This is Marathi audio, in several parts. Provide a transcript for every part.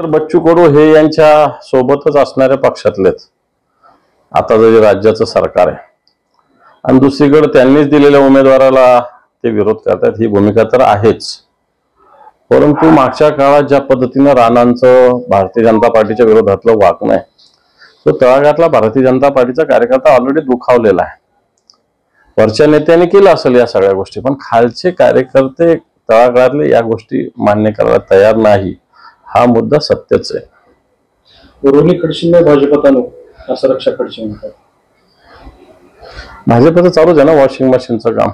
तर बच्चू कडू हे यांच्या सोबतच असणाऱ्या पक्षातलेच आता जे राज्याचं सरकार आहे आणि दुसरीकडे त्यांनीच दिलेल्या उमेदवाराला ते विरोध करतात ही भूमिका तर आहेच। परंतु मागच्या काळात ज्या पद्धतीने राणांचं भारतीय जनता पार्टीच्या विरोधातलं वागणं आहे तो तळागाळातला भारतीय जनता पार्टीचा कार्यकर्ता ऑलरेडी दुखावलेला आहे। वरच्या नेत्यांनी केलं असेल या सगळ्या गोष्टी, पण खालचे कार्यकर्ते तळागाळातले या गोष्टी मान्य करायला तयार नाही। हा मुद्दा सत्यच आहे। रोहिणी खडसेंना भाजपात आणू असं रक्षा खडसे म्हणतात। भाजपचं चालूच आहे ना वॉशिंग मशीनचं काम।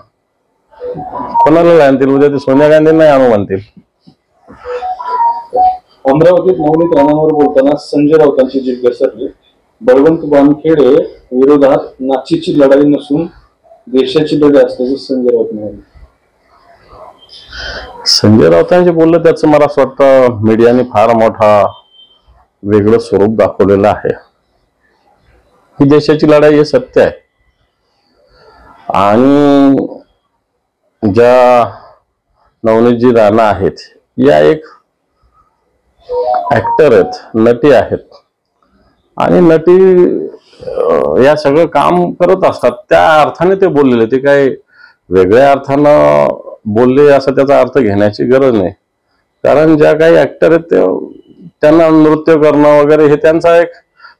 कोणाला आणतील उद्या? ते सोनिया गांधींना नाही आणू म्हणतील। अमरावतीत नवनीत राणांवर बोलताना संजय राऊतांची जीभ घसरली। बळवंत वानखेडे विरोधात नाचीची लढाई नसून देशाची लढाई असल्याचे संजय राऊत म्हणाले। संजय राऊतांचे बोललं त्याचं मला असं वाटतं मीडियाने फार मोठा वेगळं स्वरूप दाखवलेलं आहे। ही देशाची लढाई हे सत्य आहे आणि ज्या नवनीतजी राणा आहेत या एक ऍक्टर आहेत, नटी आहेत आणि नटी या सगळं काम करत असतात। त्या अर्थाने ते बोललेले, ते काय वेगळ्या अर्थानं बोलले असं त्याचा अर्थ घेण्याची गरज नाही। कारण ज्या काही ऍक्टर आहेत ते त्यांना नृत्य करणं वगैरे हे त्यांचा एक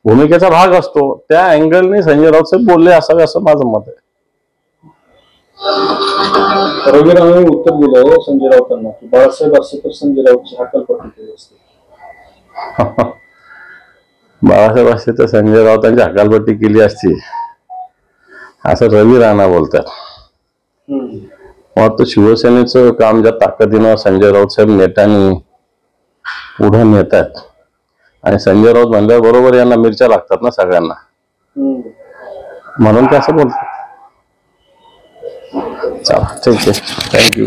भूमिकेचा भाग असतो। त्या अँगलने संजय राऊत साहेब बोलले असावे असं माझं मत आहे। रवी राणांनी उत्तर दिलं संजय राऊतांना की बाळासाहेब असते तर संजय राऊतची हकालपट्टी केली असते। बाळासाहेब असते तर संजय राऊतांची हकालपट्टी केली असती असं रवी राणा बोलतात। मग तो शिवसेनेचं काम ज्या ताकदीनं संजय राऊत साहेब नेत्यांनी पुढे नेतात आणि संजय राऊत म्हणल्यावर बरोबर यांना मिरच्या लागतात ना सगळ्यांना, म्हणून ते असं बोलतात। चला ठीक आहे, थँक्यू।